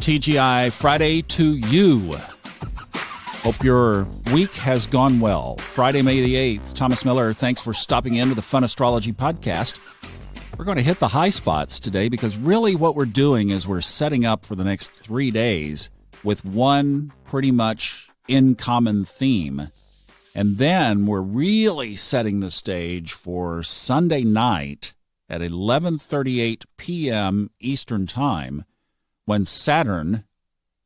TGI Friday to you. Hope your week has gone well. Friday, May the 8th. Thomas Miller, thanks for stopping into the Fun Astrology podcast. We're going to hit the high spots today because really what we're doing is we're setting up for the next 3 days with one pretty much in common theme. And then we're really setting the stage for Sunday night at 11:38 p.m. Eastern Time when Saturn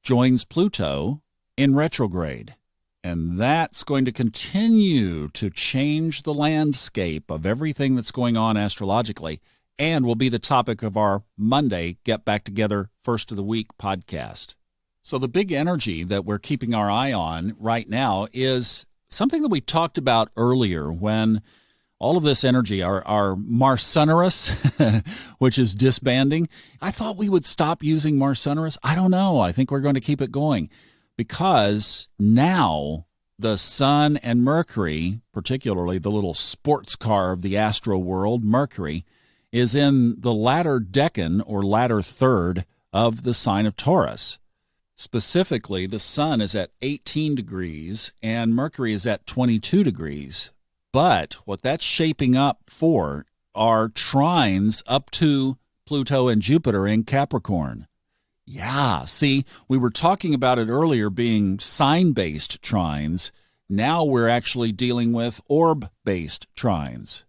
joins Pluto in retrograde. And that's going to continue to change the landscape of everything that's going on astrologically and will be the topic of our Monday Get Back Together First of the Week podcast. So the big energy that we're keeping our eye on right now is something that we talked about earlier when all of this energy, our Mars-Sunnerus, which is disbanding. I thought we would stop using Mars-Sunnerus. I don't know. I think we're going to keep it going because now the Sun and Mercury, particularly the little sports car of the astro world, Mercury, is in the latter decan or latter third of the sign of Taurus. Specifically, the Sun is at 18 degrees and Mercury is at 22 degrees. But what that's shaping up for are trines up to Pluto and Jupiter in Capricorn. Yeah, see, we were talking about it earlier being sign-based trines. Now we're actually dealing with orb-based trines.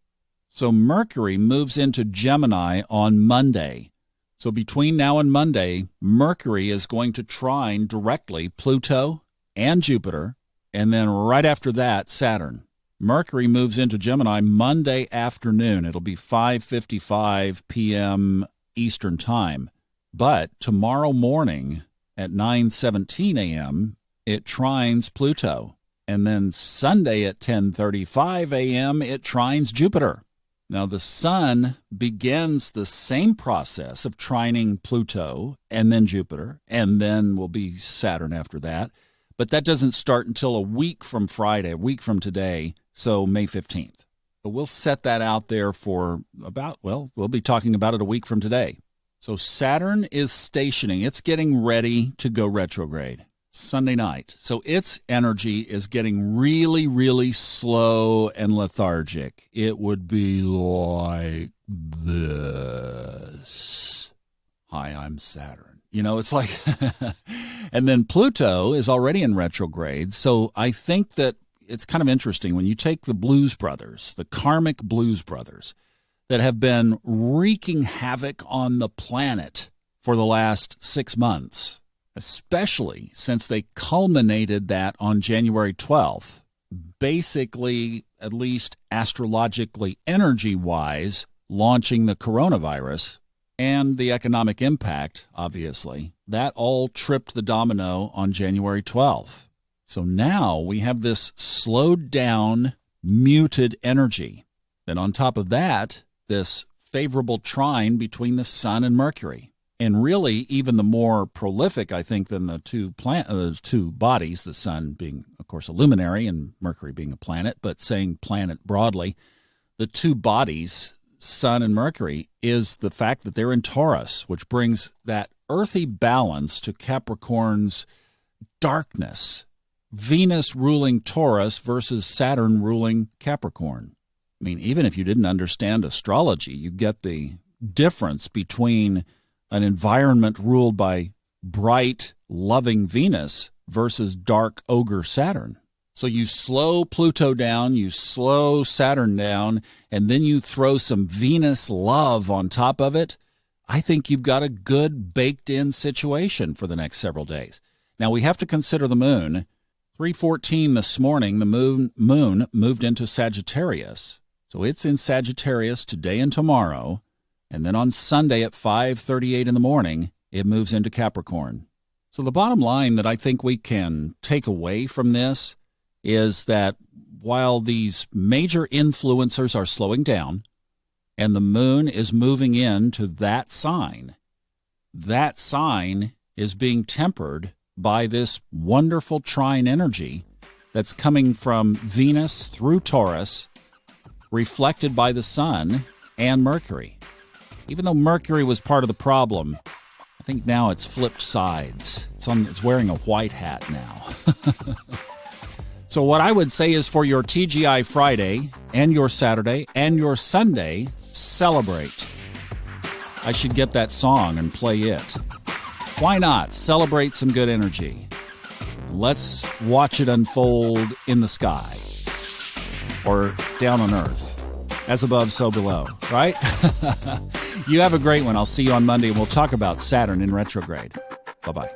So Mercury moves into Gemini on Monday. So between now and Monday, Mercury is going to trine directly Pluto and Jupiter, and then right after that, Saturn. Mercury moves into Gemini Monday afternoon. It'll be 5:55 p.m. Eastern Time. But tomorrow morning at 9:17 a.m., it trines Pluto. And then Sunday at 10:35 a.m., it trines Jupiter. Now, the Sun begins the same process of trining Pluto and then Jupiter, and then will be Saturn after that. But that doesn't start until a week from Friday, a week from today, so May 15th. But we'll set that out there for we'll be talking about it a week from today. So Saturn is stationing. It's getting ready to go retrograde Sunday night. So its energy is getting really, really slow and lethargic. It would be like this. Hi, I'm Saturn. You know, it's like, and then Pluto is already in retrograde. So I think that it's kind of interesting when you take the Blues Brothers, the karmic Blues Brothers that have been wreaking havoc on the planet for the last 6 months, especially since they culminated that on January 12th, basically, at least astrologically, energy-wise, launching the coronavirus. And the economic impact, obviously, that all tripped the domino on January 12th. So now we have this slowed down, muted energy. Then on top of that, this favorable trine between the Sun and Mercury. And really, even the more prolific, I think, than the two bodies, the Sun being, of course, a luminary and Mercury being a planet, but saying planet broadly, the two bodies, Sun and Mercury, is the fact that they're in Taurus, which brings that earthy balance to Capricorn's darkness. Venus ruling Taurus versus Saturn ruling Capricorn. I mean, even if you didn't understand astrology, you get the difference between an environment ruled by bright, loving Venus versus dark ogre Saturn. So you slow Pluto down, you slow Saturn down, and then you throw some Venus love on top of it. I think you've got a good baked-in situation for the next several days. Now, we have to consider the moon. 3:14 this morning, the moon moved into Sagittarius. So it's in Sagittarius today and tomorrow. And then on Sunday at 5:38 in the morning, it moves into Capricorn. So the bottom line that I think we can take away from this is that while these major influencers are slowing down and the moon is moving into that sign is being tempered by this wonderful trine energy that's coming from Venus through Taurus, reflected by the Sun and Mercury. Even though Mercury was part of the problem, I think now it's flipped sides. It's wearing a white hat now. So what I would say is for your TGI Friday and your Saturday and your Sunday, celebrate. I should get that song and play it. Why not? Celebrate some good energy. Let's watch it unfold in the sky or down on earth. As above, so below, right? You have a great one. I'll see you on Monday, and we'll talk about Saturn in retrograde. Bye-bye.